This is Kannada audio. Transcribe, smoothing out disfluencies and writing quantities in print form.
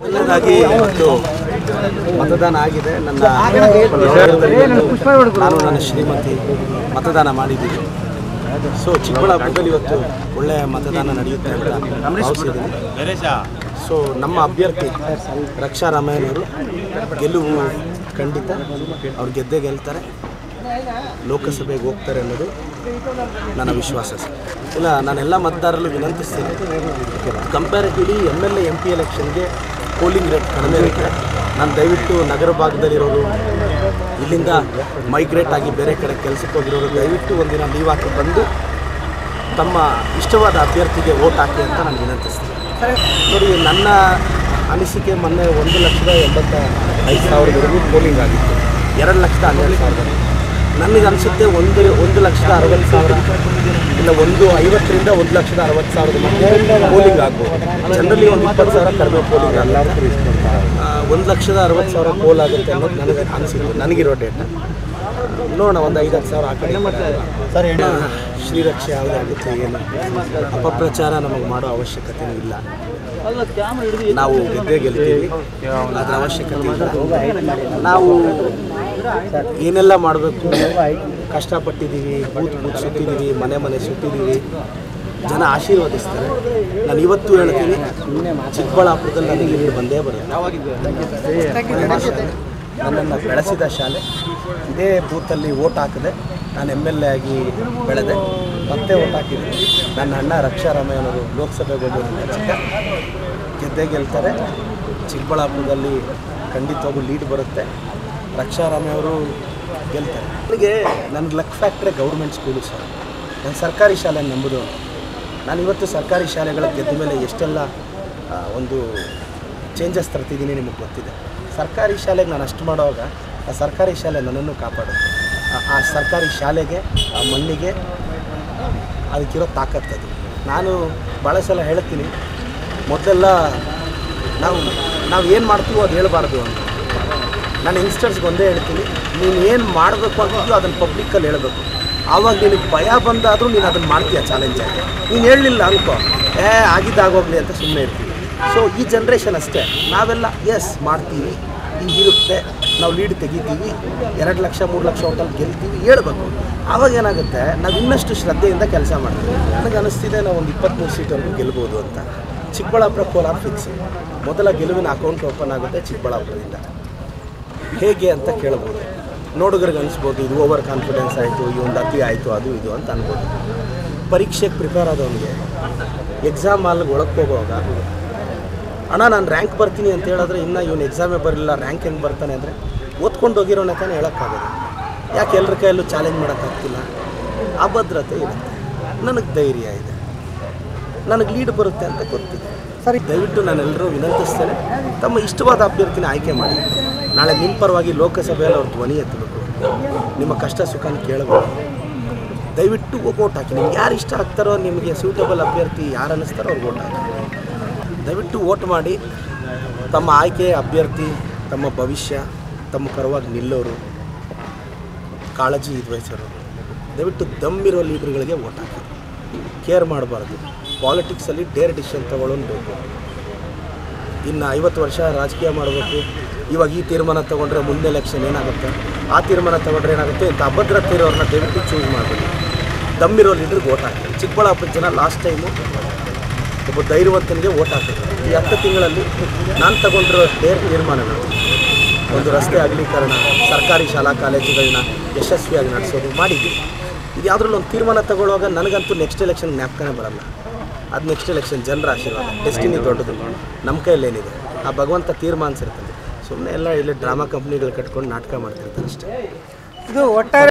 ಮೊದಲನೇದಾಗಿ ಇವತ್ತು ಮತದಾನ ಆಗಿದೆ. ನಾನು ನನ್ನ ಶ್ರೀಮತಿ ಮತದಾನ ಮಾಡಿದ್ದೀನಿ. ಸೊ ಚಿಕ್ಕಬಳ್ಳಾಪುರದಲ್ಲಿ ಇವತ್ತು ಒಳ್ಳೆಯ ಮತದಾನ ನಡೆಯುತ್ತೆ ಅಂತ ಭಾವಿಸಿದ್ದೀನಿ. ಸೊ ನಮ್ಮ ಅಭ್ಯರ್ಥಿ ರಕ್ಷಾ ರಾಮಯ್ಯನವರು ಗೆಲುವು ಖಂಡಿತ. ಅವ್ರು ಗೆಲ್ತಾರೆ, ಲೋಕಸಭೆಗೆ ಹೋಗ್ತಾರೆ ಅನ್ನೋದು ನನ್ನ ವಿಶ್ವಾಸ. ಇಲ್ಲ, ನಾನೆಲ್ಲ ಮತದಾರರಲ್ಲೂ ವಿನಂತಿಸ್ತೀನಿ, ಕಂಪ್ಯಾರಿಟಿವ್ಲಿ MLA MP ಎಲೆಕ್ಷನ್ಗೆ ಪೋಲಿಂಗ್ ರೇಟ್ ಕಡಿಮೆ ಇರುತ್ತೆ. ನಾನು ದಯವಿಟ್ಟು ನಗರ ಭಾಗದಲ್ಲಿರೋರು, ಇಲ್ಲಿಂದ ಮೈಗ್ರೇಟ್ ಆಗಿ ಬೇರೆ ಕಡೆ ಕೆಲಸಕ್ಕೆ ಹೋಗಿರೋರು ದಯವಿಟ್ಟು ಒಂದಿನ ಲೀವ್ ಹಾಕಿ ಬಂದು ತಮ್ಮ ಇಷ್ಟವಾದ ಅಭ್ಯರ್ಥಿಗೆ ವೋಟ್ ಹಾಕಿ ಅಂತ ನಾನು ವಿನಂತಿಸ್ತೀನಿ. ನೋಡಿ, ನನ್ನ ಅನಿಸಿಕೆ ಮೊನ್ನೆ 1,85,000ವರೆಗೂ ಪೋಲಿಂಗ್ ಆಗಿತ್ತು. 2,12,000. ನನಗೆ ಅನಿಸುತ್ತೆ 1,60,000 ಇಲ್ಲ 1,50,000ರಿಂದ 1,60,000 ಮಧ್ಯೆ ಪೋಲಿಂಗ್ ಆಗ್ಬೋದು. ಜನರಲಿ 20,000 ಕಡಿಮೆ ಪೋಲಿಂಗ್ ಆಗಲ್ಲ. 1,60,000 ಪೋಲ್ ಆಗುತ್ತೆ ಅನ್ನೋದು ನನಗೆ ಅನಿಸಿದ್ದು, ನನಗಿರೋ ಡೇಟ. ನೋಡೋಣ, ಒಂದು 5,000 ಆ ಕಡೆ ಸರ್. ಶ್ರೀರಕ್ಷೆ ಯಾವುದಾಗುತ್ತೆ, ಏನು ಅಪಪ್ರಚಾರ ನಮಗೆ ಮಾಡೋ ಅವಶ್ಯಕತೆ ಇಲ್ಲ. ನಾವು ಗೆಲ್ತೀವಿ, ಅದರ ಅವಶ್ಯಕತೆ ಇಲ್ಲ. ನಾವು ಏನೆಲ್ಲ ಮಾಡಬೇಕು ಕಷ್ಟಪಟ್ಟಿದ್ದೀವಿ, ಬೂತ್ ಸುತ್ತಿದ್ದೀವಿ, ಮನೆ ಸುತ್ತಿದ್ದೀವಿ, ಜನ ಆಶೀರ್ವದಿಸ್ತಾರೆ. ನಾನು ಇವತ್ತು ಹೇಳ್ತೀನಿ, ಚಿಕ್ಕಬಳ್ಳಾಪುರದಲ್ಲಿ ನನಗೆ ಇಲ್ಲಿ ಬಂದೇ ಬರುತ್ತೆ. ನನ್ನನ್ನು ಬೆಳೆಸಿದ ಶಾಲೆ, ಇದೇ ಬೂತಲ್ಲಿ ಓಟ್ ಹಾಕಿದೆ. ನಾನು MLA ಆಗಿ ಬೆಳೆದೆ, ಮತ್ತೆ ಓಟ್ ಹಾಕಿದ್ದೀನಿ. ನನ್ನ ಅಣ್ಣ ರಕ್ಷಾ ರಾಮಯ್ಯನವರು ಲೋಕಸಭೆಗೆ ಹೋಗೋದು ಗೆಲ್ತಾರೆ. ಚಿಕ್ಕಬಳ್ಳಾಪುರದಲ್ಲಿ ಖಂಡಿತವಾಗೂ ಲೀಡ್ ಬರುತ್ತೆ. ರಕ್ಷಾ ರಾಮಯ್ಯವರು ಗೆಲ್ತಾರೆ. ನನಗೆ luck factory government school sir. ನಾನು ಸರ್ಕಾರಿ ಶಾಲೆ ನಂಬುದು. ನಾನು ಇವತ್ತು ಸರ್ಕಾರಿ ಶಾಲೆಗಳ ಗೆದ್ದ ಮೇಲೆ ಎಷ್ಟೆಲ್ಲ ಒಂದು ಚೇಂಜಸ್ ತರ್ತಿದ್ದೀನಿ ನಿಮಗೆ ಗೊತ್ತಿದೆ. ಸರ್ಕಾರಿ ಶಾಲೆಗೆ ನಾನು ಅಷ್ಟು ಮಾಡುವಾಗ ಆ ಸರ್ಕಾರಿ ಶಾಲೆ ನನ್ನನ್ನು ಕಾಪಾಡುತ್ತೆ. ಆ ಸರ್ಕಾರಿ ಶಾಲೆಗೆ, ಆ ಮಣ್ಣಿಗೆ ಅದಕ್ಕಿರೋ ತಾಕತ್ತದು. ನಾನು ಭಾಳ ಸಲ ಹೇಳ್ತೀನಿ, ಮೊದಲೆಲ್ಲ ನಾವು ಏನು ಮಾಡ್ತೀವೋ ಅದು ಹೇಳಬಾರ್ದು ಅಂತ. ನಾನು ಯಂಗ್ಸ್ಟರ್ಸ್ಗೆ ಒಂದೇ ಹೇಳ್ತೀನಿ, ನೀನು ಏನು ಮಾಡಬೇಕು ಅಂತಿದ್ಯೋ ಅದನ್ನು ಪಬ್ಲಿಕ್ಕಲ್ಲಿ ಹೇಳಬೇಕು. ಆವಾಗ ನಿನಗೆ ಭಯ ಬಂದಾದರೂ ನೀನು ಅದನ್ನು ಮಾಡ್ತೀಯ ಚಾಲೆಂಜಾಗಿ. ನೀನು ಹೇಳಲಿಲ್ಲ ಅನ್ಕೋ, ಆಗಿದ್ದಾಗೋಗ್ಲಿ ಅಂತ ಸುಮ್ಮನೆ ಇರ್ತೀವಿ. ಸೊ ಈ ಜನ್ರೇಷನ್ ಅಷ್ಟೇ. ನಾವೆಲ್ಲ ಎಸ್ ಮಾಡ್ತೀವಿ, ಹಿಂಗಿರುತ್ತೆ, ನಾವು ಲೀಡ್ ತೆಗಿತೀವಿ, 2 ಲಕ್ಷ 3 ಲಕ್ಷ ಹೋಟೆಲ್ ಗೆಲ್ತೀವಿ ಹೇಳ್ಬೇಕು. ಆವಾಗ ಏನಾಗುತ್ತೆ, ನಾವು ಇನ್ನಷ್ಟು ಶ್ರದ್ಧೆಯಿಂದ ಕೆಲಸ ಮಾಡ್ತೀವಿ. ನನಗೆ ಅನ್ನಿಸ್ತಿದೆ ನಾವು ಒಂದು 23 ಸೀಟವರೆಗೂ ಗೆಲ್ಬೋದು ಅಂತ. ಚಿಕ್ಕಬಳ್ಳಾಪುರ ಕೋಲಾರ ಫಿಕ್ಸ್. ಮೊದಲ ಗೆಲುವಿನ ಅಕೌಂಟ್ ಓಪನ್ ಆಗುತ್ತೆ ಚಿಕ್ಕಬಳ್ಳಾಪುರದಿಂದ. ಹೇಗೆ ಅಂತ ಕೇಳ್ಬೋದು. ನೋಡುಗರಿಗೆ ಅನಿಸ್ಬೋದು ಇದು ಓವರ್ ಕಾನ್ಫಿಡೆನ್ಸ್ ಆಯಿತು, ಈ ಒಂದು ಅತಿ ಆಯಿತು, ಅದು ಇದು ಅಂತ ಅನ್ಬೋದು. ಪರೀಕ್ಷೆಗೆ ಪ್ರಿಪೇರ್ ಆದವನಿಗೆ ಎಕ್ಸಾಮ್ ಹಾಲ್ಗೆ ಒಳಗೆ ಹೋಗುವಾಗ, ಅಣ್ಣ ನಾನು ರ್ಯಾಂಕ್ ಬರ್ತೀನಿ ಅಂತ ಹೇಳಿದ್ರೆ ಇನ್ನೂ ಇವನು ಎಕ್ಸಾಮೇ ಬರಲಿಲ್ಲ, ರ್ಯಾಂಕ್ ಹೆಂಗೆ ಬರ್ತಾನೆ ಅಂದರೆ ಓದ್ಕೊಂಡು ಹೋಗಿರೋಣ ತಾನೇ ಹೇಳೋಕ್ಕಾಗೋದು. ಯಾಕೆ ಎಲ್ಲರ ಕೈಯಲ್ಲೂ ಚಾಲೆಂಜ್ ಮಾಡೋಕ್ಕಾಗ್ತಿಲ್ಲ? ಆ ಭದ್ರತೆ ಇರುತ್ತೆ. ನನಗೆ ಧೈರ್ಯ ಇದೆ, ನನಗೆ ಲೀಡ್ ಬರುತ್ತೆ ಅಂತ ಗೊತ್ತಿದೆ. ಸರಿ, ದಯವಿಟ್ಟು ನಾನೆಲ್ಲರೂ ವಿನಂತಿಸ್ತೇನೆ, ತಮ್ಮ ಇಷ್ಟವಾದ ಅಭ್ಯರ್ಥಿನ ಆಯ್ಕೆ ಮಾಡಿ. ನಾಳೆ ನಿಮ್ಮ ಪರವಾಗಿ ಲೋಕಸಭೆಯಲ್ಲಿ ಅವ್ರ ಧ್ವನಿ ಎತ್ತಬೇಕು, ನಿಮ್ಮ ಕಷ್ಟ ಸುಖನ ಕೇಳಬೇಕು. ದಯವಿಟ್ಟು ವೋಟ್ ಹಾಕಿ. ನಿಮ್ಗೆ ಯಾರು ಇಷ್ಟ ಆಗ್ತಾರೋ, ನಿಮಗೆ ಸೂಟಬಲ್ ಅಭ್ಯರ್ಥಿ ಯಾರು ಅನ್ನಿಸ್ತಾರೋ ಅವ್ರಿಗೆ ವೋಟ್ ಹಾಕಿ. ದಯವಿಟ್ಟು ವೋಟ್ ಮಾಡಿ. ತಮ್ಮ ಆಯ್ಕೆ ಅಭ್ಯರ್ಥಿ, ತಮ್ಮ ಭವಿಷ್ಯ, ತಮ್ಮ ಪರವಾಗಿ ನಿಲ್ಲೋರು, ಕಾಳಜಿ ವಹಿಸೋರು, ದಯವಿಟ್ಟು ದಮ್ಮಿರೋ ಲೀಡರ್ಗಳಿಗೆ ವೋಟ್ ಹಾಕಿ. ಕೇರ್ ಮಾಡಬಾರ್ದು. ಪಾಲಿಟಿಕ್ಸಲ್ಲಿ ಡೇರ್ ಡಿಸಿಷನ್ ತೊಗೊಳ್ಳೋದು ಬೇಕು. ಇನ್ನು 50 ವರ್ಷ ರಾಜಕೀಯ ಮಾಡಬೇಕು, ಇವಾಗ ಈ ತೀರ್ಮಾನ ತೊಗೊಂಡ್ರೆ ಮುಂದೆ ಎಲೆಕ್ಷನ್ ಏನಾಗುತ್ತೆ, ಆ ತೀರ್ಮಾನ ತೊಗೊಂಡ್ರೆ ಏನಾಗುತ್ತೆ ಅಂತ ಅಭದ್ರತೆ ಇರೋರನ್ನ ದಯವಿಟ್ಟು ಚೂಸ್ ಮಾಡಬೇಕು. ದಮ್ಮಿರೋ ಲೀಡರ್ಗೆ ವೋಟ್ ಹಾಕಿ. ಚಿಕ್ಕಬಳ್ಳಾಪುರ ಜನ ಲಾಸ್ಟ್ ಟೈಮು ಒಬ್ಬ ಧೈರ್ಯವಂತನಿಗೆ ವೋಟ್ ಹಾಕಿದ್ರು. ಈ 10 ತಿಂಗಳಲ್ಲಿ ನಾನು ತಗೊಂಡಿರೋ ತೀರ್ಮಾನಗಳು, ಒಂದು ರಸ್ತೆ ಅಗಲೀಕರಣ, ಸರ್ಕಾರಿ ಶಾಲಾ ಕಾಲೇಜುಗಳನ್ನ ಯಶಸ್ವಿಯಾಗಿ ನಡೆಸೋದು ಮಾಡಿದ್ದೀವಿ. ಇದು ಯಾವುದ್ರಲ್ಲೂ ಒಂದು ತೀರ್ಮಾನ ತಗೊಳ್ಳುವಾಗ ನನಗಂತೂ ನೆಕ್ಸ್ಟ್ ಎಲೆಕ್ಷನ್ ಜ್ಞಾಪಕನೇ ಬರಲ್ಲ. ಅದು ನೆಕ್ಸ್ಟ್ ಎಲೆಕ್ಷನ್ ಜನರ ಆಶೀರ್ವಾದ. ಡೆಸ್ಟಿನಿ ದೊಡ್ಡದು, ನಮ್ಮ ಕೈಯಲ್ಲೇನಿದೆ, ಆ ಭಗವಂತ ತೀರ್ಮಾನಿಸಿರ್ತಾನೆ. ಸುಮ್ಮನೆ ಎಲ್ಲ ಇಲ್ಲಿ ಡ್ರಾಮಾ ಕಂಪ್ನಿಗಳು ಕಟ್ಕೊಂಡು ನಾಟಕ ಮಾಡ್ತಿರ್ತಾರೆ ಅಷ್ಟೇ. ಇದು ಒಟ್ಟಾರೆ